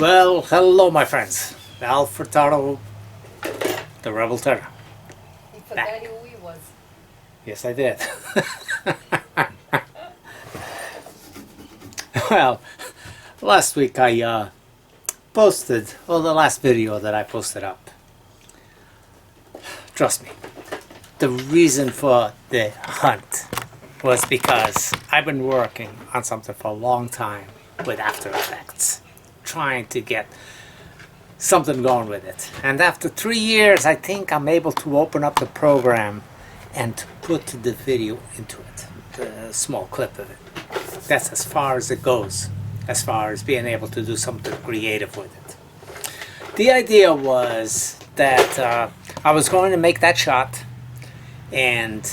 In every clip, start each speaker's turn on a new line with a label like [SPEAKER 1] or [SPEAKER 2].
[SPEAKER 1] Well, hello my friends. Alfurtado, the Rebel Terror.
[SPEAKER 2] You forgot who he was.
[SPEAKER 1] Yes, I did. Well, last week I posted, well, the last video that I posted up. Trust me, the reason for the hunt was because I've been working on something for a long time with After Effects, trying to get something going with it. And after 3 years, I think I'm able to open up the program and put the video into it, a small clip of it. That's as far as it goes, as far as being able to do something creative with it. The idea was that I was going to make that shot and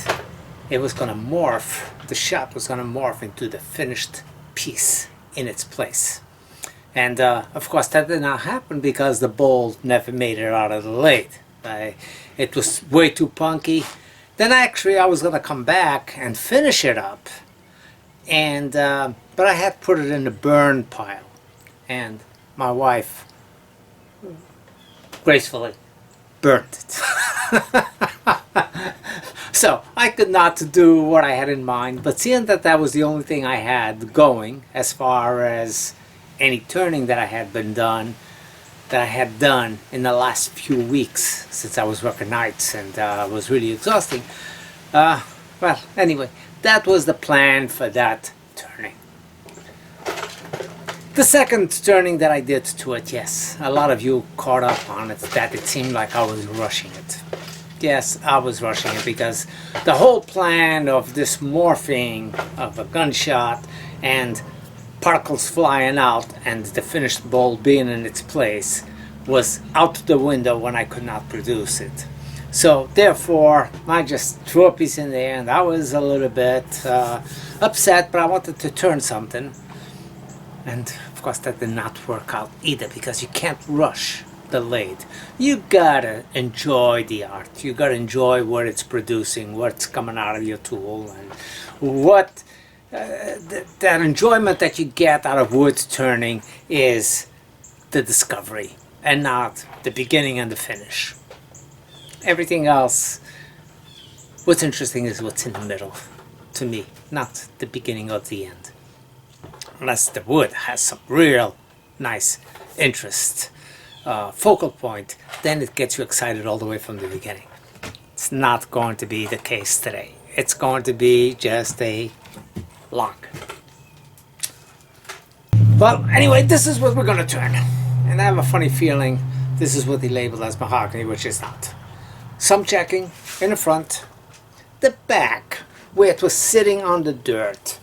[SPEAKER 1] it was going to morph, the shot was going to morph into the finished piece in its place. And of course that did not happen because the bowl never made it out of the lathe. It was way too punky. Then actually I was going to come back and finish it up, and but I had put it in the burn pile, and my wife gracefully burnt it. So I could not do what I had in mind, but seeing that that was the only thing I had going as far as any turning that I had done in the last few weeks, since I was working nights and was really exhausting. Well, anyway, that was the plan for that turning. The second turning that I did to it, yes, a lot of you caught up on it, that it seemed like I was rushing it. Yes, I was rushing it because the whole plan of this morphing of a gunshot and particles flying out and the finished bowl being in its place was out the window when I could not produce it. So therefore I just threw a piece in there, and I was a little bit upset, but I wanted to turn something, and of course that did not work out either, because you can't rush the lathe. You gotta enjoy the art, you gotta enjoy what it's producing, what's coming out of your tool, and what that enjoyment that you get out of wood turning is the discovery and not the beginning and the finish. Everything else, what's interesting is what's in the middle to me, not the beginning or the end. Unless the wood has some real nice interest, focal point, then it gets you excited all the way from the beginning. It's not going to be the case today. It's going to be just a lock. Well, anyway, this is what we're going to turn, and I have a funny feeling this is what they labeled as mahogany, which is not. Some checking in the front. The back, where it was sitting on the dirt,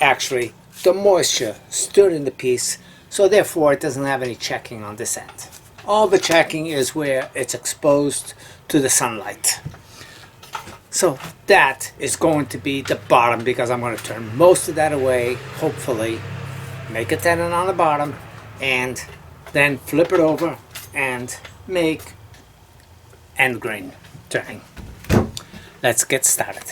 [SPEAKER 1] actually the moisture stood in the piece, so therefore it doesn't have any checking on this end. All the checking is where it's exposed to the sunlight. So that is going to be the bottom, because I'm going to turn most of that away, hopefully make a tenon on the bottom, and then flip it over and make end grain turning. Let's get started.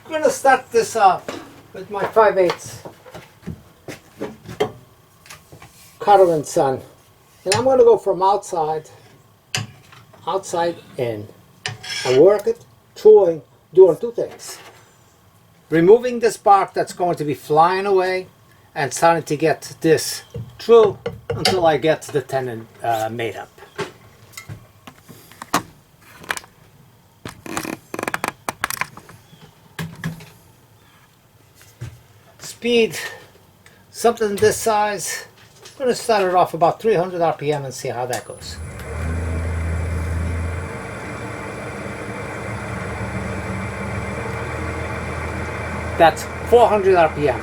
[SPEAKER 1] I'm going to start this off with my 5/8 Cutter and Son, and I'm going to go from outside in, and work it through, doing two things: removing this bark that's going to be flying away, and starting to get this through until I get the tenon made up. Speed, something this size, I'm going to start it off about 300 RPM and see how that goes. That's 400 RPM.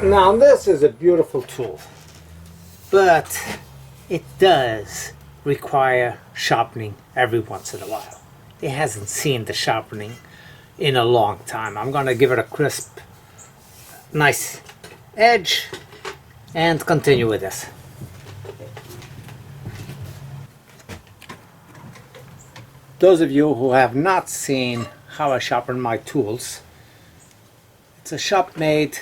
[SPEAKER 1] Now this is a beautiful tool, but it does require sharpening every once in a while. It hasn't seen the sharpening in a long time. I'm going to give it a crisp, nice edge and continue with this. Those of you who have not seen how I sharpen my tools, it's a shop made,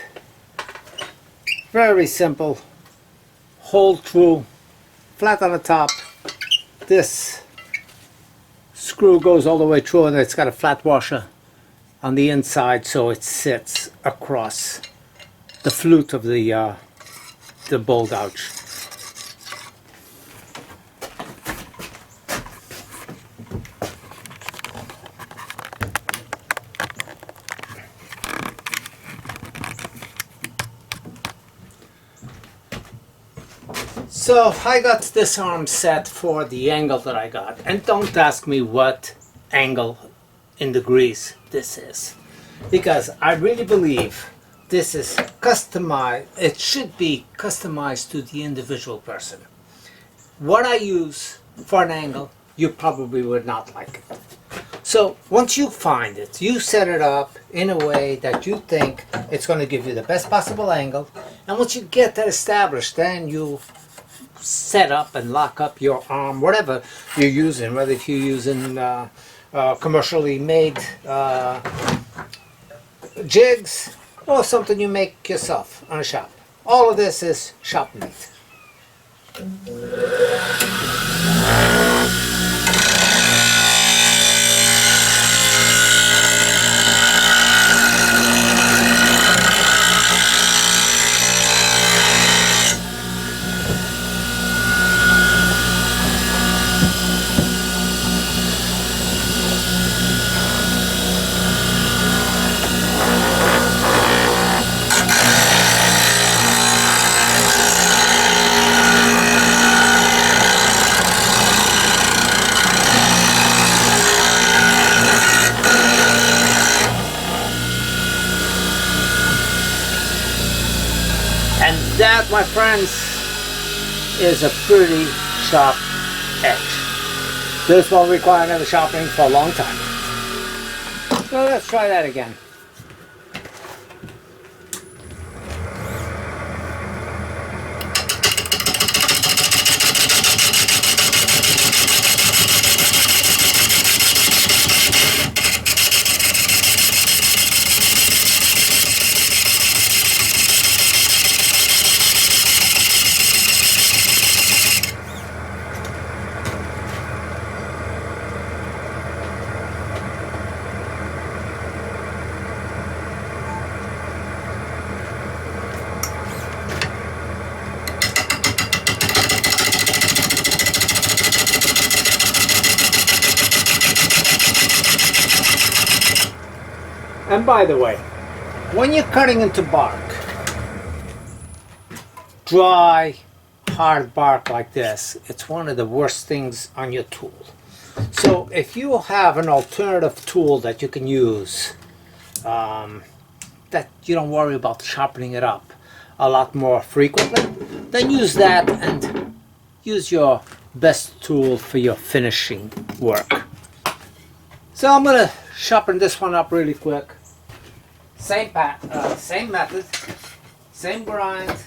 [SPEAKER 1] very simple, hole through, flat on the top. This screw goes all the way through and it's got a flat washer on the inside so it sits across the flute of the bowl gouge. So I got this arm set for the angle that I got, and don't ask me what angle in degrees this is, because I really believe this is customized. It should be customized to the individual person. What I use for an angle, you probably would not like it. So once you find it, you set it up in a way that you think it's going to give you the best possible angle, and once you get that established, then you set up and lock up your arm, whatever you're using, whether if you're using commercially made jigs or something you make yourself on a shop. All of this is shop made. And that, my friends, is a pretty sharp edge. This won't require another sharpening for a long time. So let's try that again. And by the way, when you're cutting into bark, dry, hard bark like this, it's one of the worst things on your tool. So if you have an alternative tool that you can use, that you don't worry about sharpening it up a lot more frequently, then use that and use your best tool for your finishing work. So I'm going to sharpen this one up really quick. Same method, same grind,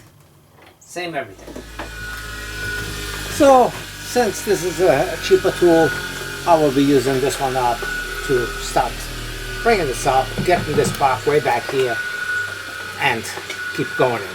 [SPEAKER 1] same everything. So since this is a cheaper tool, I will be using this one up to start bringing this up, getting this bark way back here, and keep going in.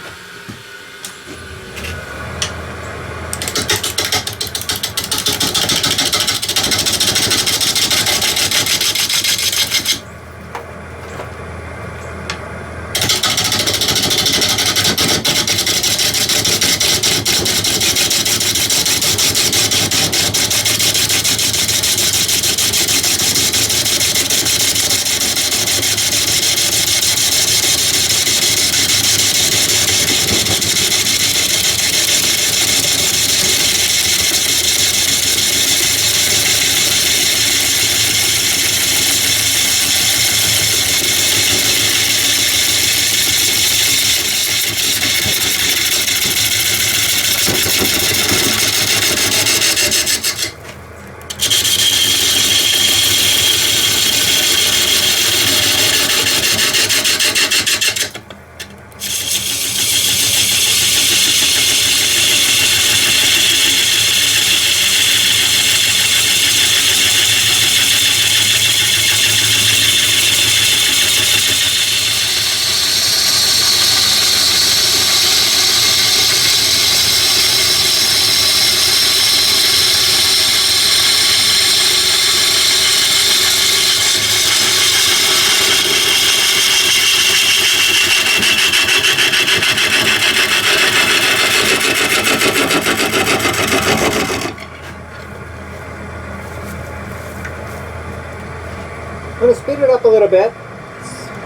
[SPEAKER 1] going to speed it up a little bit.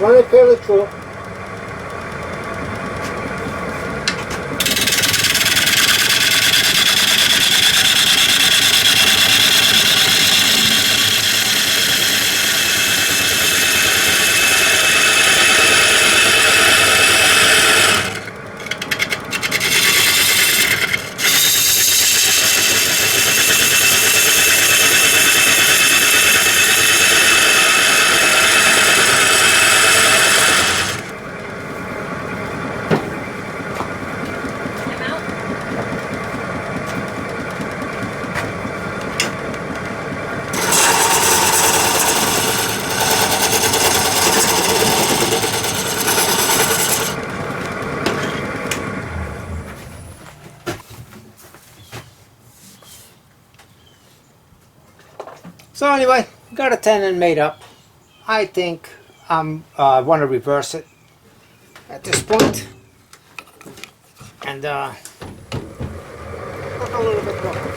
[SPEAKER 1] Run it fairly true. So anyway, got a tenon made up. I think I want to reverse it at this point and work a little bit more.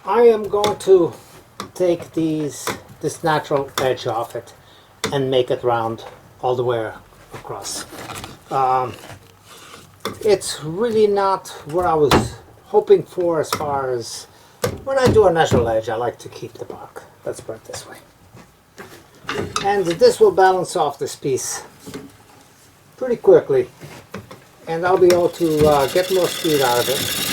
[SPEAKER 1] I am going to take this natural edge off it and make it round all the way across. It's really not what I was hoping for as far as when I do a natural edge. I like to keep the bark. Let's put it this way. And this will balance off this piece pretty quickly, and I'll be able to get more speed out of it.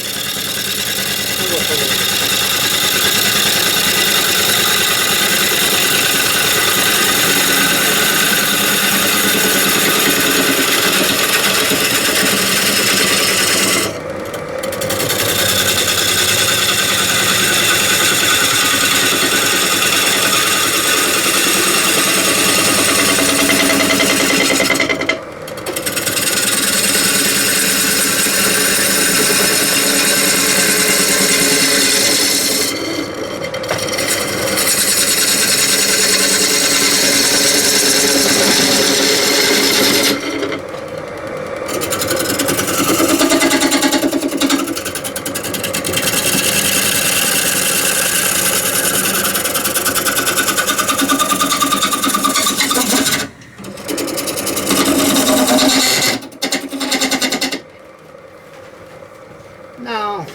[SPEAKER 1] Now,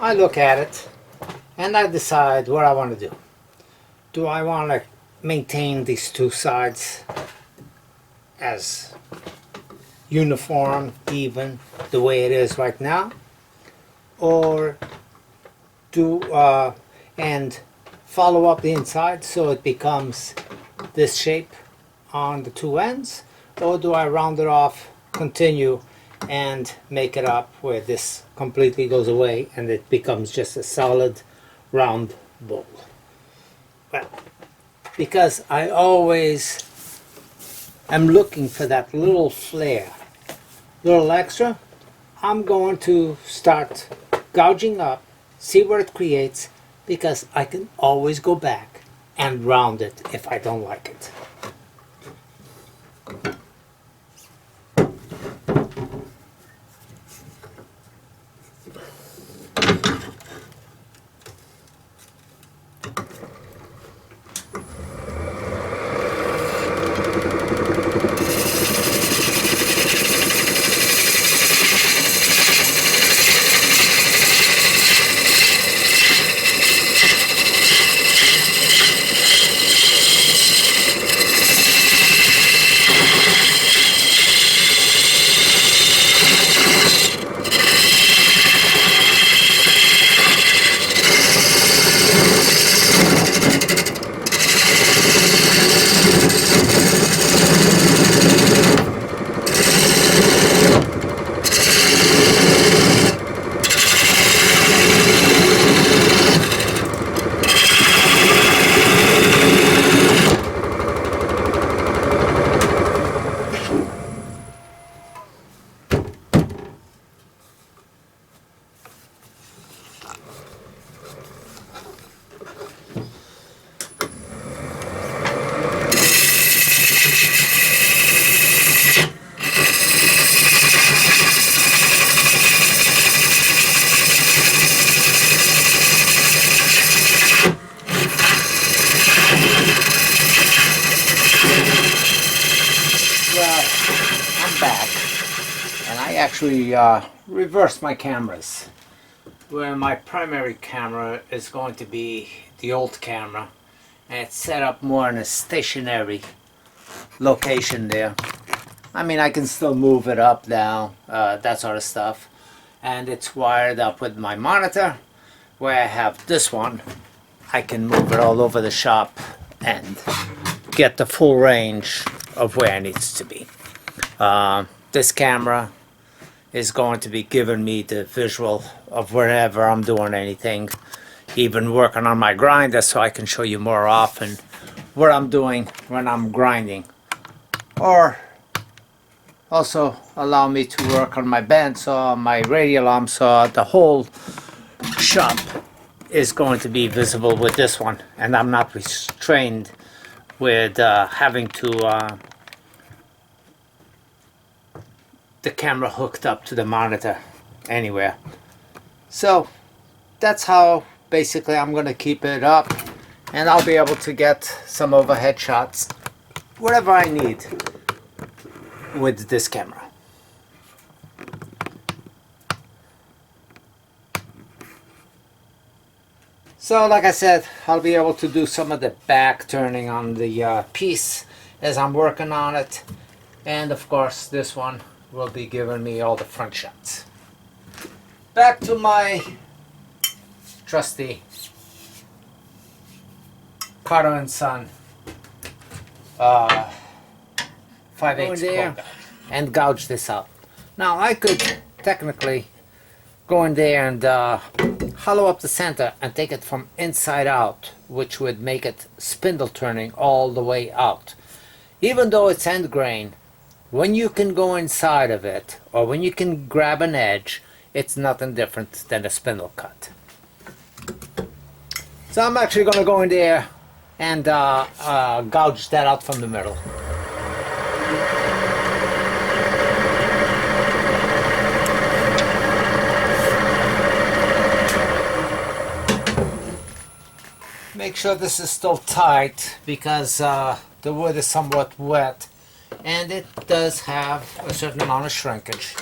[SPEAKER 1] I look at it and I decide what I want to do. Do I want to maintain these two sides as uniform, even, the way it is right now? Or and follow up the inside so it becomes this shape on the two ends? Or do I round it off, continue, and make it up where this completely goes away and it becomes just a solid round bowl? Well, because I always am looking for that little flair, little extra, I'm going to start gouging up, see what it creates, because I can always go back and round it if I don't like it. And I actually reversed my cameras, where my primary camera is going to be the old camera, and it's set up more in a stationary location there. I mean, I can still move it up, down, that sort of stuff. And it's wired up with my monitor, where I have this one. I can move it all over the shop and get the full range of where it needs to be. This camera is going to be giving me the visual of wherever I'm doing anything, even working on my grinder, so I can show you more often what I'm doing when I'm grinding, or also allow me to work on my bandsaw, my radial arm saw. The whole shop is going to be visible with this one, and I'm not restrained with having to the camera hooked up to the monitor anywhere. So that's how basically I'm going to keep it up, and I'll be able to get some overhead shots, whatever I need with this camera. So like I said, I'll be able to do some of the back turning on the piece as I'm working on it, and of course this one will be giving me all the front shots. Back to my trusty Carter & Son 5/8 there and gouge this out. Now I could technically go in there and hollow up the center and take it from inside out, which would make it spindle turning all the way out. Even though it's end grain, when you can go inside of it, or when you can grab an edge, it's nothing different than a spindle cut. So I'm actually going to go in there and gouge that out from the middle. Make sure this is still tight, because the wood is somewhat wet and it does have a certain amount of shrinkage.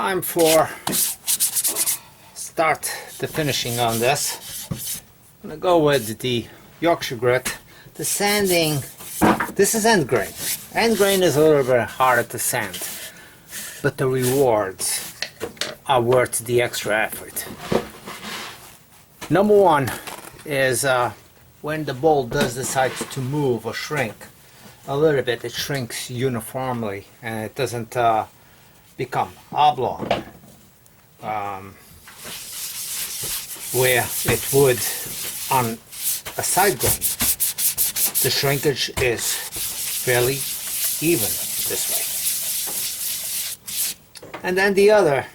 [SPEAKER 1] time for start the finishing on this. I'm gonna go with the Yorkshire grit. The sanding, this is end grain. End grain is a little bit harder to sand, but the rewards are worth the extra effort. Number one is when the bowl does decide to move or shrink a little bit, it shrinks uniformly and it doesn't become oblong where it would on a side grain. The shrinkage is fairly even this way. And then the other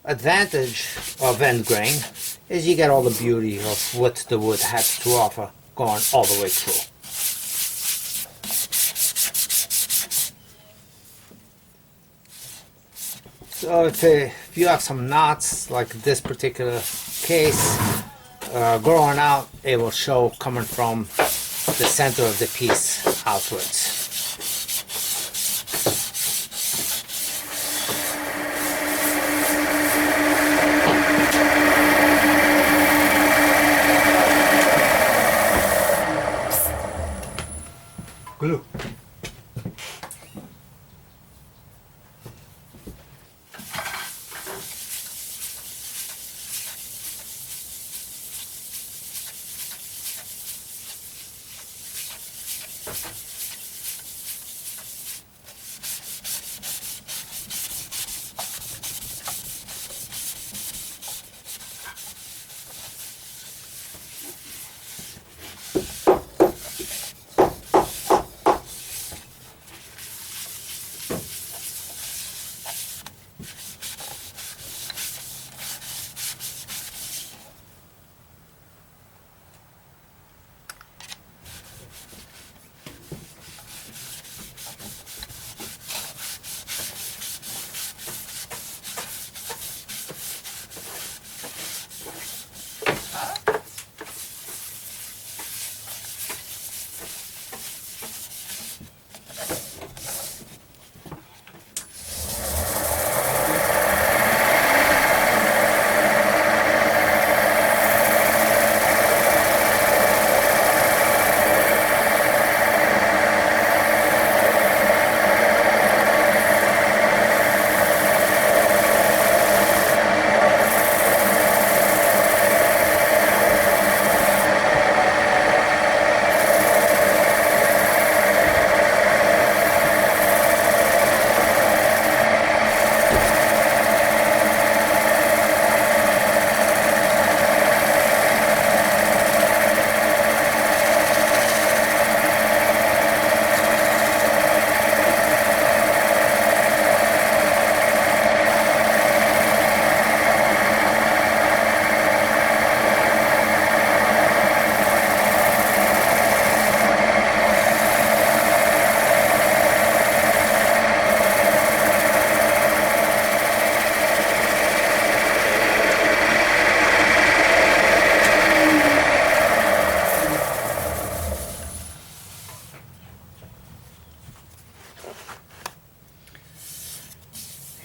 [SPEAKER 1] advantage of end grain is you get all the beauty of what the wood has to offer going all the way through. So if you have some knots, like this particular case, growing out, it will show coming from the center of the piece outwards. Glue.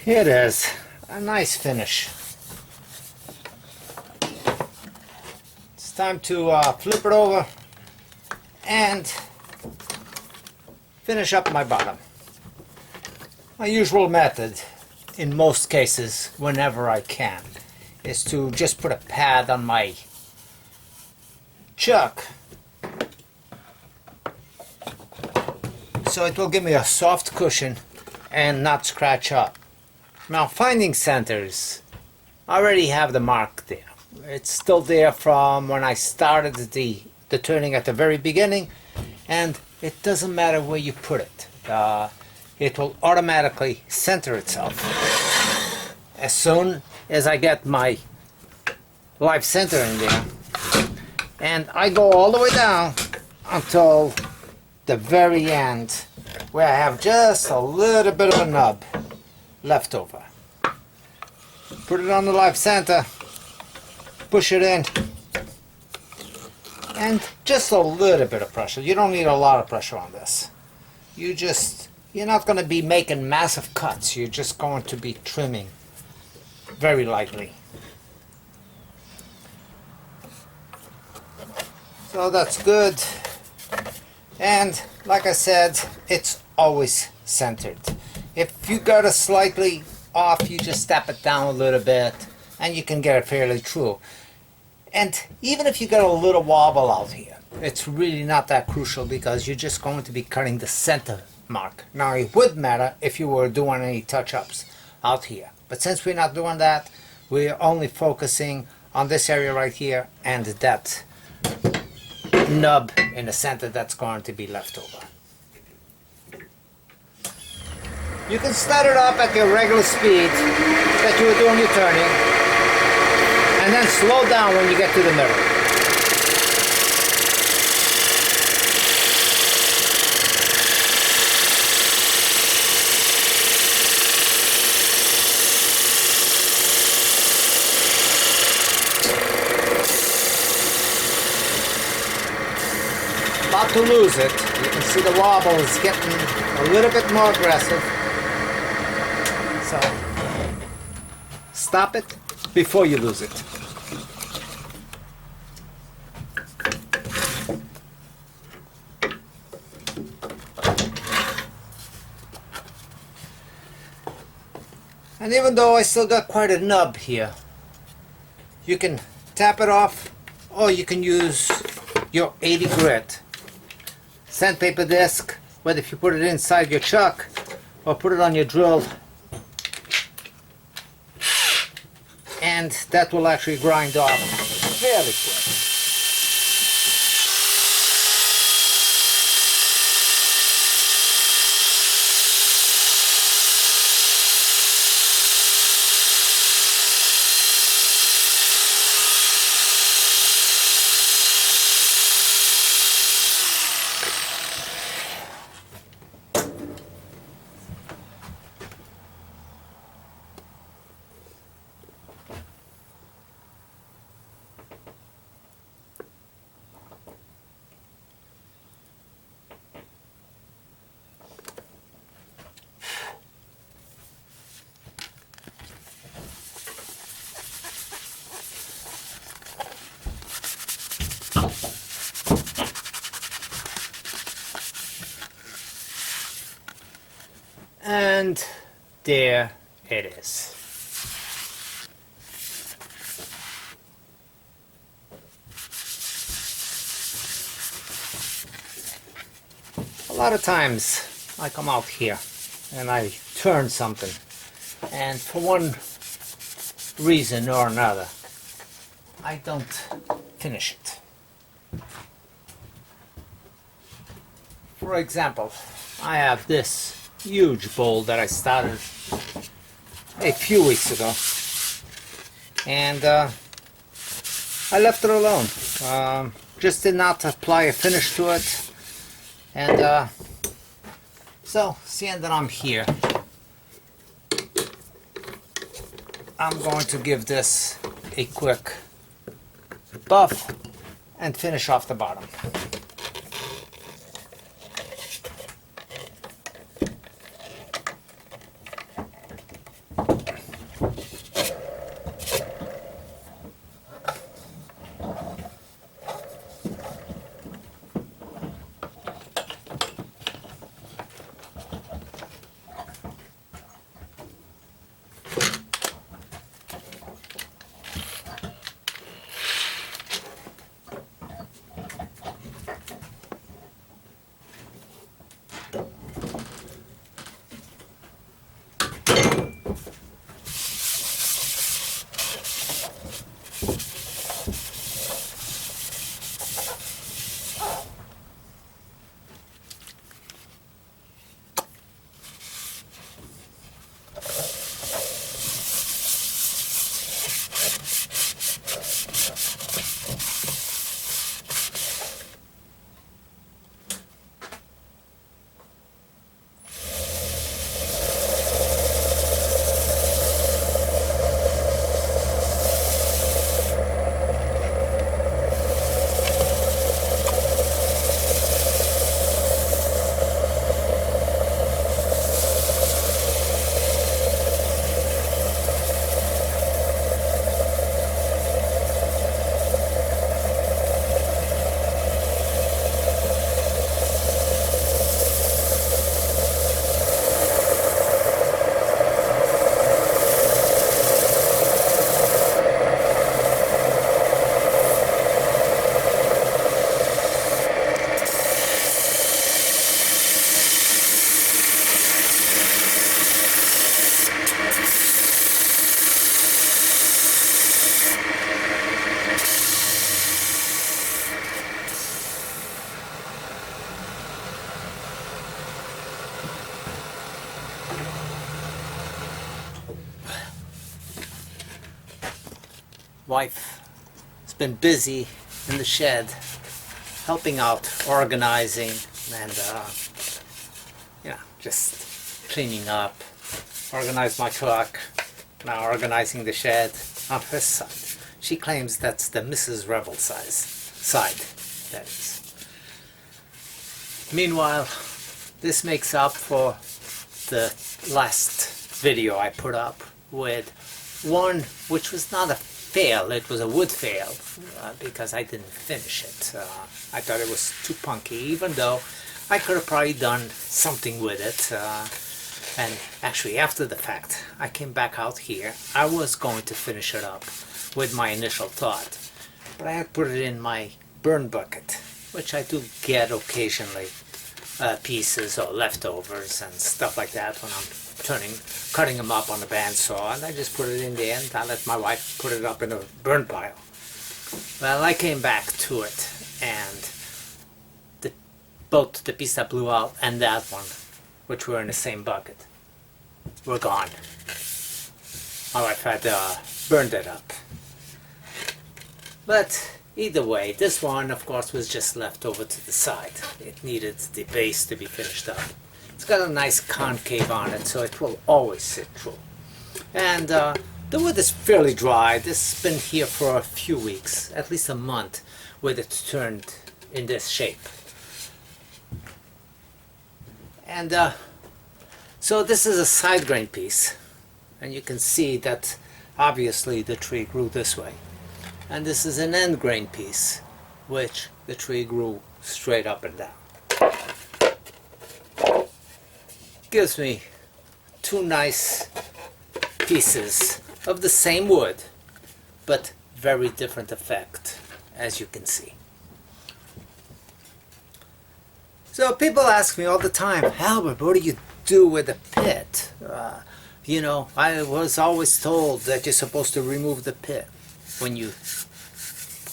[SPEAKER 1] Here it is, a nice finish. It's time to flip it over and finish up my bottom. My usual method, in most cases, whenever I can, is to just put a pad on my chuck so it will give me a soft cushion and not scratch up. Now, finding centers, I already have the mark there. It's still there from when I started the turning at the very beginning, and it doesn't matter where you put it. It will automatically center itself. As soon as I get my live center in there, and I go all the way down until the very end, where I have just a little bit of a nub left over. Put it on the live center, push it in, and just a little bit of pressure. You don't need a lot of pressure on this. You just you're not going to be making massive cuts. You're just going to be trimming very lightly. So that's good. And like I said, it's always centered. If you got it slightly off, you just step it down a little bit and you can get it fairly true. And even if you got a little wobble out here, it's really not that crucial because you're just going to be cutting the center mark. Now it would matter if you were doing any touch-ups out here. But since we're not doing that, we're only focusing on this area right here and that nub in the center that's going to be left over. You can start it up at your regular speed that you were doing your turning, and then slow down when you get to the middle. About to lose it. You can see the wobble is getting a little bit more aggressive. So stop it before you lose it. And even though I still got quite a nub here, you can tap it off, or you can use your 80 grit sandpaper disc, whether if you put it inside your chuck or put it on your drill, and that will actually grind off fairly quick. And there it is. A lot of times I come out here and I turn something, and for one reason or another I don't finish it. For example, I have this huge bowl that I started a few weeks ago, and I left it alone. Just did not apply a finish to it, and so seeing that I'm here, I'm going to give this a quick buff and finish off the bottom. wife has been busy in the shed, helping out, organizing, and just cleaning up. Organized my truck, now organizing the shed on her side. She claims that's the Mrs. Rebel side, that is. Meanwhile, this makes up for the last video I put up with one which was not a fail, it was a wood fail, because I didn't finish it. I thought it was too punky, even though I could have probably done something with it. And actually, after the fact, I came back out here. I was going to finish it up with my initial thought, but I had put it in my burn bucket, which I do get occasionally, pieces or leftovers and stuff like that when I'm cutting them up on the bandsaw, and I just put it in there and I let my wife put it up in a burn pile. Well, I came back to it, and both the piece that blew out and that one, which were in the same bucket, were gone. My wife had burned it up. But either way, this one, of course, was just left over to the side. It needed the base to be finished up. It's got a nice concave on it, so it will always sit true. And the wood is fairly dry. This has been here for a few weeks, at least a month, with it turned in this shape. And so this is a side grain piece, and you can see that obviously the tree grew this way. And this is an end grain piece, which the tree grew straight up and down. Gives me two nice pieces of the same wood, but very different effect, as you can see. So people ask me all the time, Albert, what do you do with the pit? You know, I was always told that you're supposed to remove the pit when you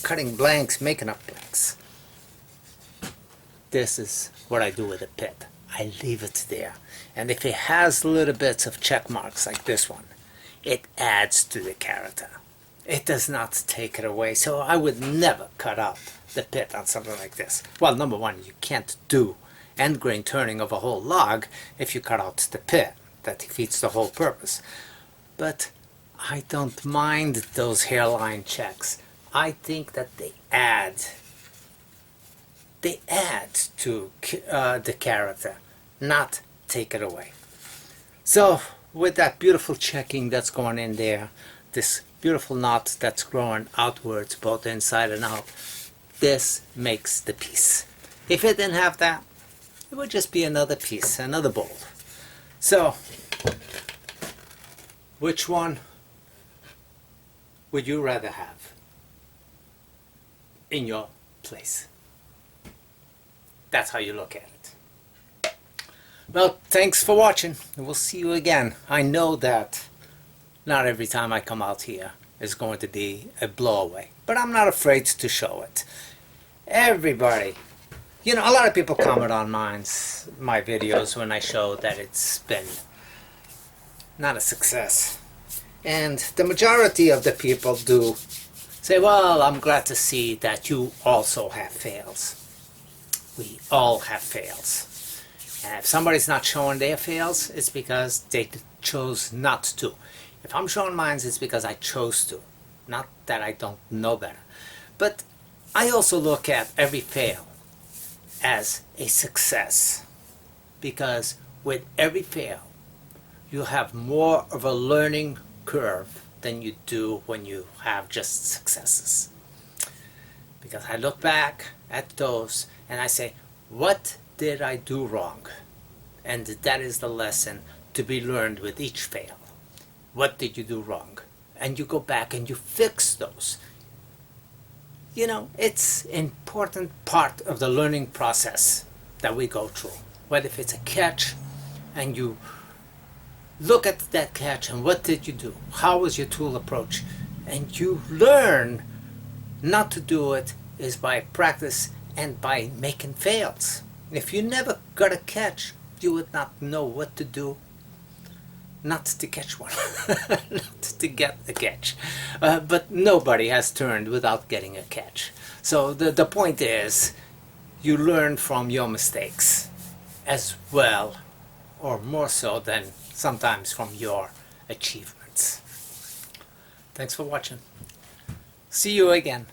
[SPEAKER 1] cutting blanks, making up blanks. This is what I do with the pit. I leave it there. And if it has little bits of check marks like this one, it adds to the character. It does not take it away. So I would never cut out the pit on something like this. Well, number one, you can't do end grain turning of a whole log if you cut out the pit. That defeats the whole purpose. But I don't mind those hairline checks. I think that they add to the character, not take it away. So with that beautiful checking that's going in there, this beautiful knot that's growing outwards both inside and out, this makes the piece. If it didn't have that, it would just be another piece, another bowl. So which one would you rather have in your place? That's how you look at it. Well, thanks for watching, and we'll see you again. I know that not every time I come out here is going to be a blowaway, but I'm not afraid to show it. Everybody, you know, a lot of people comment on my videos when I show that it's been not a success. And the majority of the people do say, well, I'm glad to see that you also have fails. We all have fails. And if somebody's not showing their fails, it's because they chose not to. If I'm showing mine, it's because I chose to. Not that I don't know better. But I also look at every fail as a success. Because with every fail, you have more of a learning curve than you do when you have just successes. Because I look back at those and I say, what did I do wrong? And that is the lesson to be learned with each fail. What did you do wrong? And you go back and you fix those. You know, it's an important part of the learning process that we go through. Whether if it's a catch and you look at that catch and what did you do? How was your tool approach? And you learn not to do it is by practice and by making fails. If you never got a catch, you would not know what to do not to catch one, not to get a catch. But nobody has turned without getting a catch. So the point is, you learn from your mistakes as well, or more so than sometimes from your achievements. Thanks for watching. See you again.